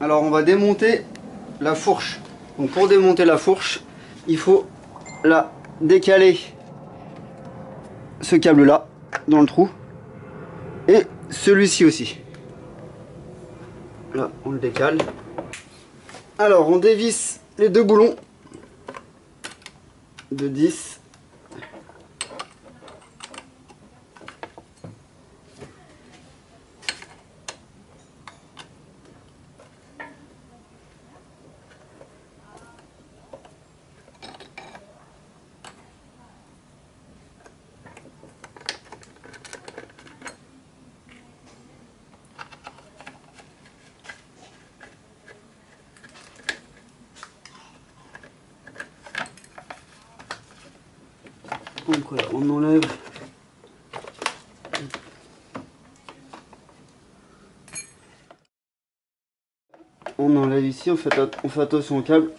Alors on va démonter la fourche. Donc pour démonter la fourche, il faut la décaler, ce câble là dans le trou, et celui-ci aussi. Là on le décale. Alors on dévisse les deux boulons de 10. Donc voilà, on enlève ici, on fait attention au câble.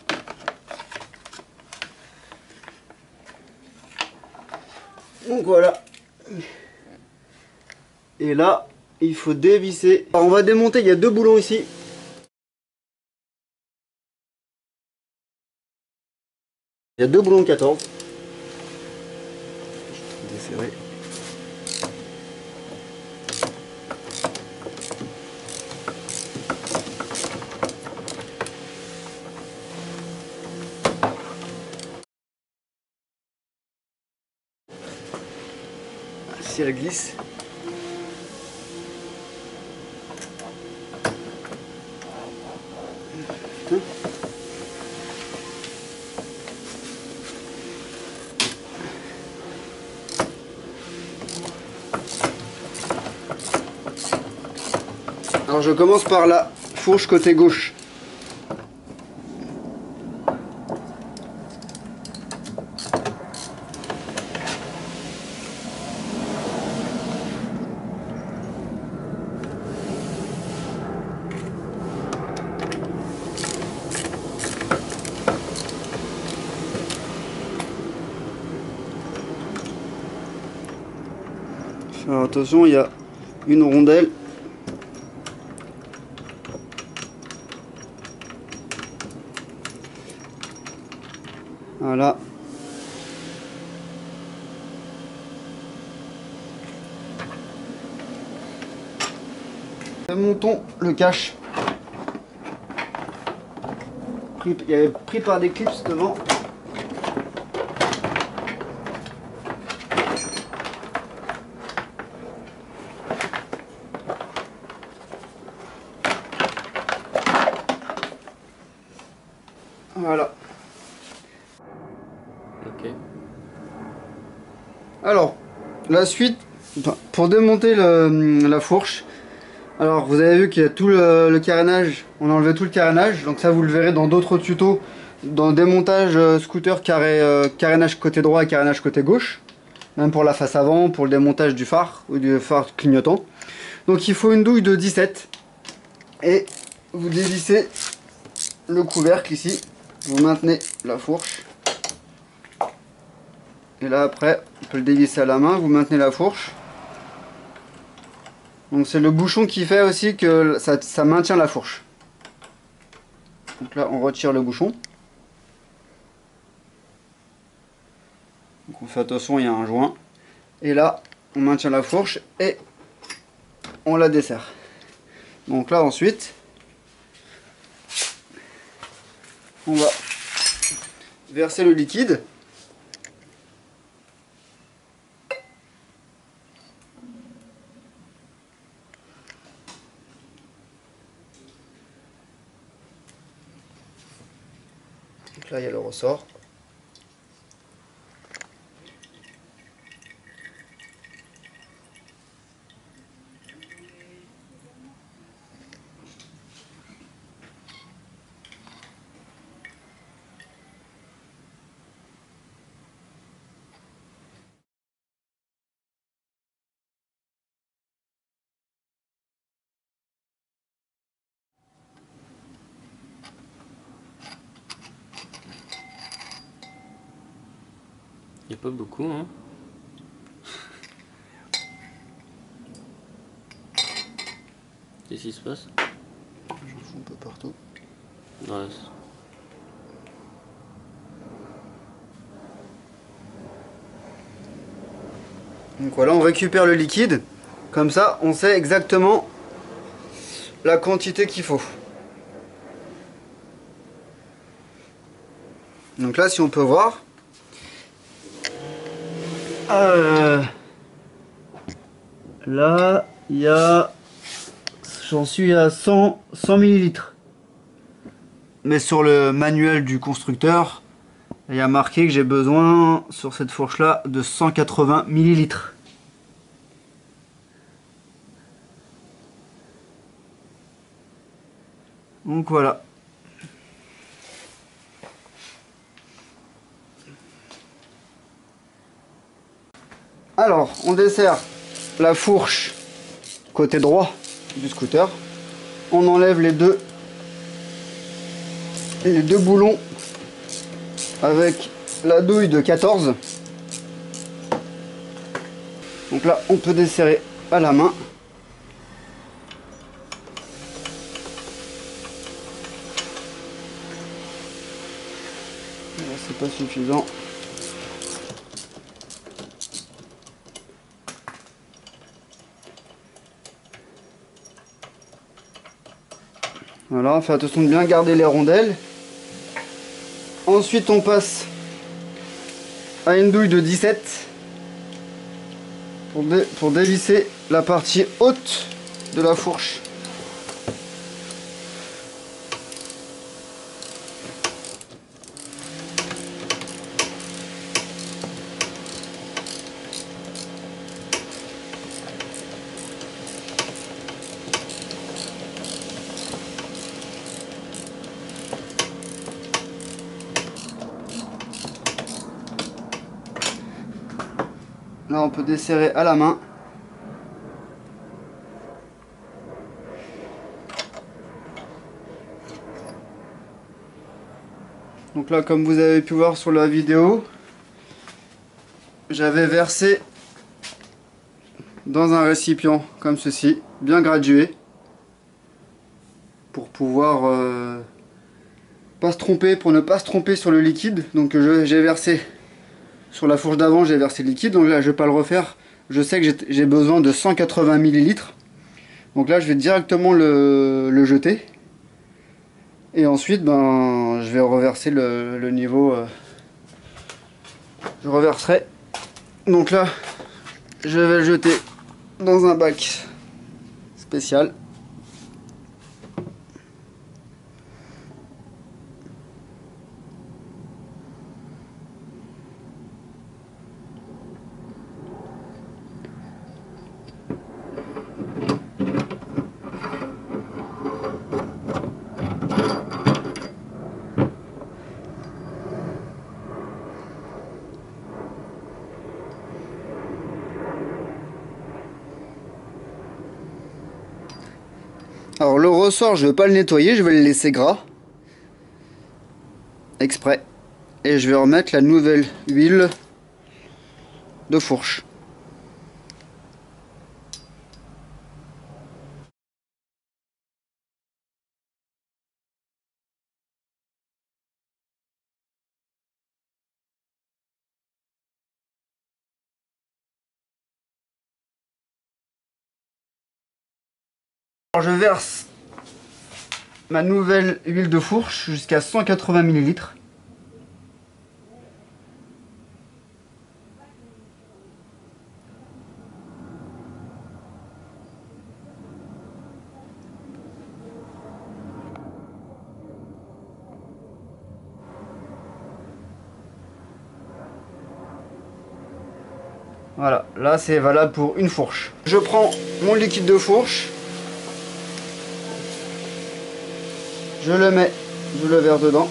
Donc voilà. Et là, il faut dévisser. Alors on va démonter, il y a deux boulons ici. Il y a deux boulons de 14. Desserrer. Si elle glisse. Alors je commence par la fourche côté gauche. Alors attention, il y a une rondelle. Voilà. Montons le cache. Il y avait pris par des clips devant. Voilà. Ok. Alors, la suite, pour démonter la fourche, alors vous avez vu qu'il y a tout le carénage, on a enlevé tout le carénage, donc ça vous le verrez dans d'autres tutos, dans démontage scooter carénage côté droit et carénage côté gauche, même pour la face avant, pour le démontage du phare ou du phare clignotant. Donc il faut une douille de 17 et vous dévissez le couvercle ici, vous maintenez la fourche. Et là après, on peut le dévisser à la main, vous maintenez la fourche. Donc c'est le bouchon qui fait aussi que ça maintient la fourche. Donc là on retire le bouchon. Donc on fait attention, il y a un joint. Et là on maintient la fourche et on la desserre. Donc là ensuite, on va verser le liquide. Donc là il y a le ressort. Il n'y a pas beaucoup, hein. Qu'est-ce qui se passe? J'en fous un peu partout. Ouais. Donc voilà, on récupère le liquide. Comme ça, on sait exactement la quantité qu'il faut. Donc là, si on peut voir, là, il y a, j'en suis à 100 millilitres. Mais sur le manuel du constructeur, il y a marqué que j'ai besoin, sur cette fourche-là, de 180 millilitres. Donc voilà. Alors, on dessert la fourche côté droit du scooter. On enlève les deux boulons avec la douille de 14. Donc là, on peut desserrer à la main. Là, c'est pas suffisant. Voilà, faites attention de bien garder les rondelles. Ensuite, on passe à une douille de 17 pour dévisser la partie haute de la fourche. Là, on peut desserrer à la main. Donc là, comme vous avez pu voir sur la vidéo, j'avais versé dans un récipient comme ceci, bien gradué, pour pouvoir pas se tromper, pour ne pas se tromper sur le liquide. Donc j'ai versé sur la fourche d'avant, j'ai versé le liquide, donc là je vais pas le refaire. Je sais que j'ai besoin de 180 millilitres. Donc là je vais directement le jeter. Et ensuite ben je vais reverser le niveau. Je reverserai. Donc là je vais le jeter dans un bac spécial. Alors le ressort, je ne vais pas le nettoyer, je vais le laisser gras. Exprès. Et je vais remettre la nouvelle huile de fourche. Alors je verse ma nouvelle huile de fourche jusqu'à 180 millilitres. Voilà, là c'est valable pour une fourche. Je prends mon liquide de fourche, je le mets, je le verse dedans.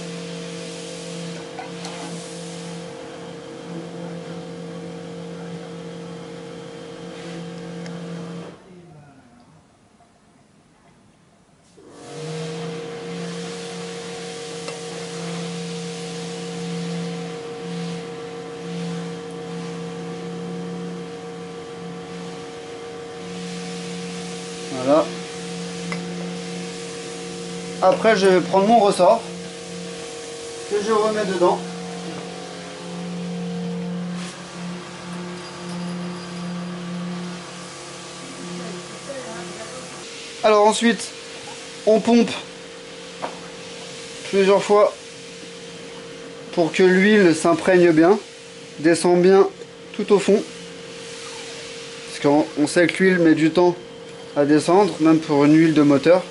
Voilà. Après, je vais prendre mon ressort que je remets dedans. Alors ensuite, on pompe plusieurs fois pour que l'huile s'imprègne bien, descend bien tout au fond. Parce qu'on sait que l'huile met du temps à descendre, même pour une huile de moteur.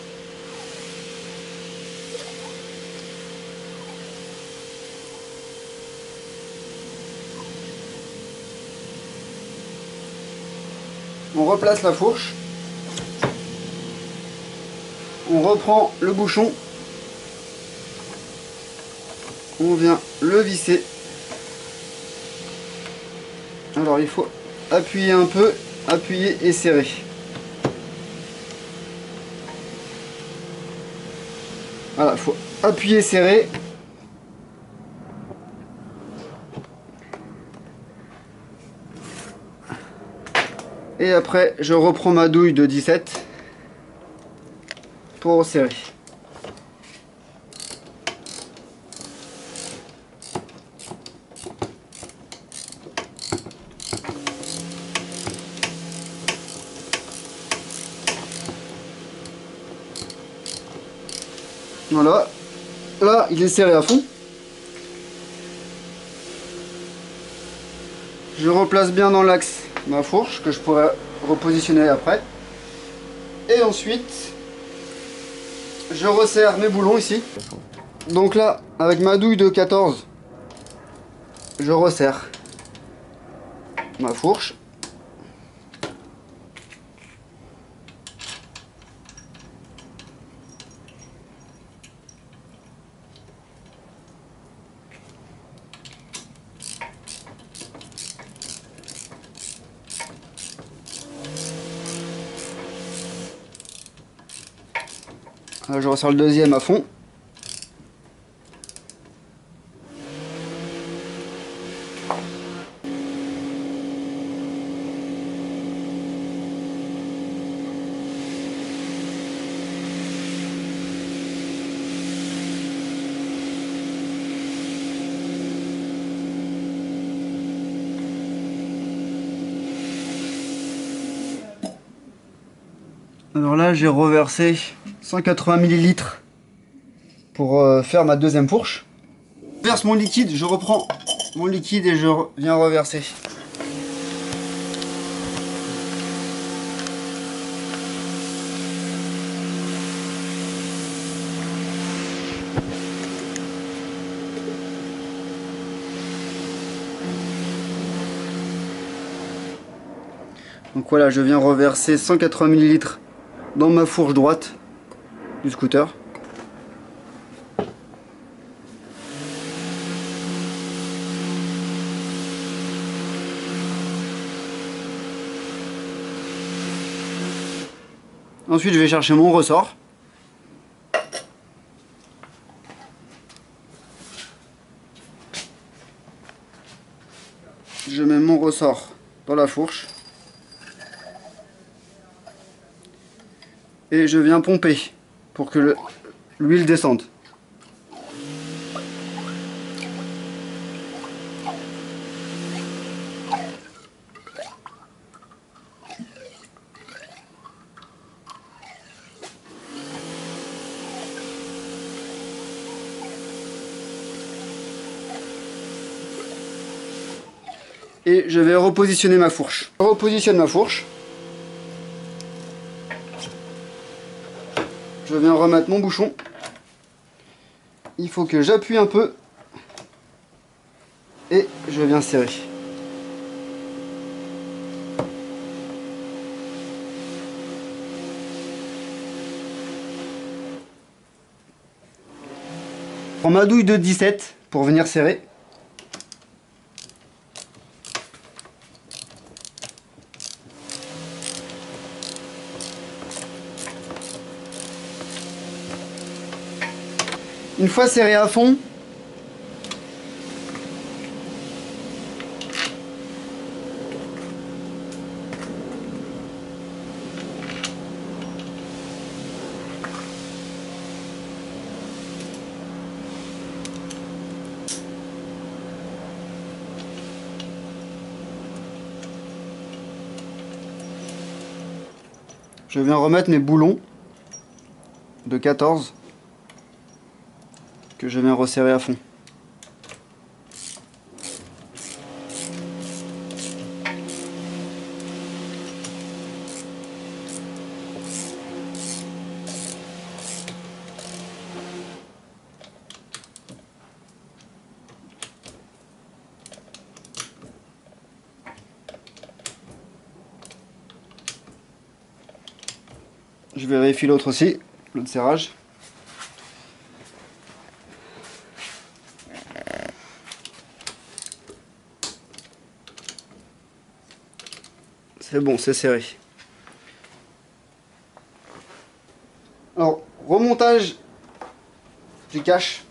On replace la fourche. On reprend le bouchon. On vient le visser. Alors il faut appuyer un peu, appuyer et serrer. Voilà, il faut appuyer, serrer. Et après, je reprends ma douille de 17 pour serrer. Voilà, là il est serré à fond. Je replace bien dans l'axe ma fourche que je pourrais repositionner après. Et ensuite, je resserre mes boulons ici. Donc là, avec ma douille de 14, je resserre ma fourche. Là, je resserre le deuxième à fond. Alors là, j'ai reversé 180 ml pour faire ma deuxième fourche. Je verse mon liquide, je reprends mon liquide et je viens reverser. Donc voilà, je viens reverser 180 ml dans ma fourche droite du scooter. Ensuite, je vais chercher mon ressort. Je mets mon ressort dans la fourche. Et je viens pomper pour que l'huile descende. Et je vais repositionner ma fourche. Je repositionne ma fourche. Je viens remettre mon bouchon. Il faut que j'appuie un peu. Et je viens serrer. Je prends ma douille de 17 pour venir serrer. Une fois serré à fond, Je viens remettre mes boulons de 14 que je viens resserrer à fond. Je vérifie l'autre aussi, l'autre serrage. C'est bon, c'est serré. Alors, remontage du cache.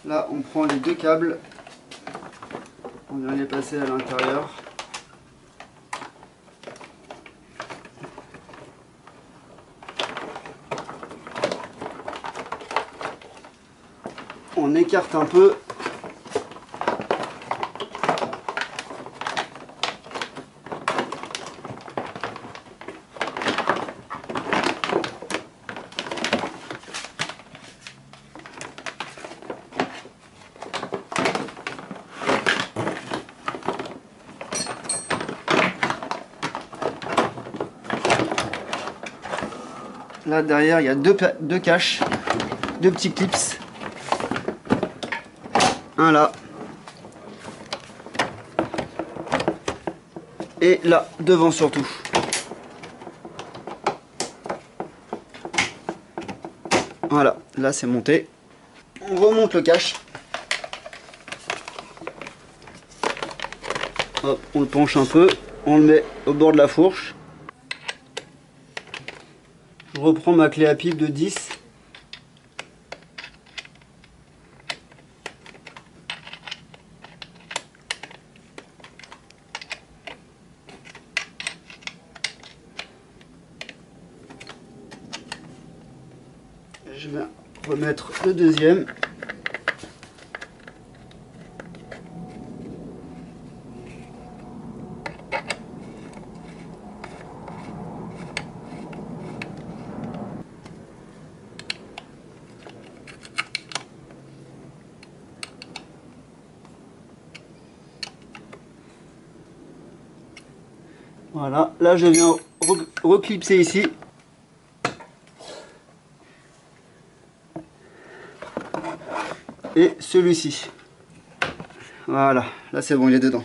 Là, on prend les deux câbles. On vient les passer à l'intérieur. On écarte un peu. Là derrière il y a deux caches, deux petits clips. Un là. Et là, devant surtout. Voilà, là c'est monté. On remonte le cache. Hop, on le penche un peu, on le met au bord de la fourche. Je reprends ma clé à pipe de 10. Je vais remettre le deuxième. Voilà, là je viens reclipser ici. Et celui-ci. Voilà, là c'est bon, il est dedans.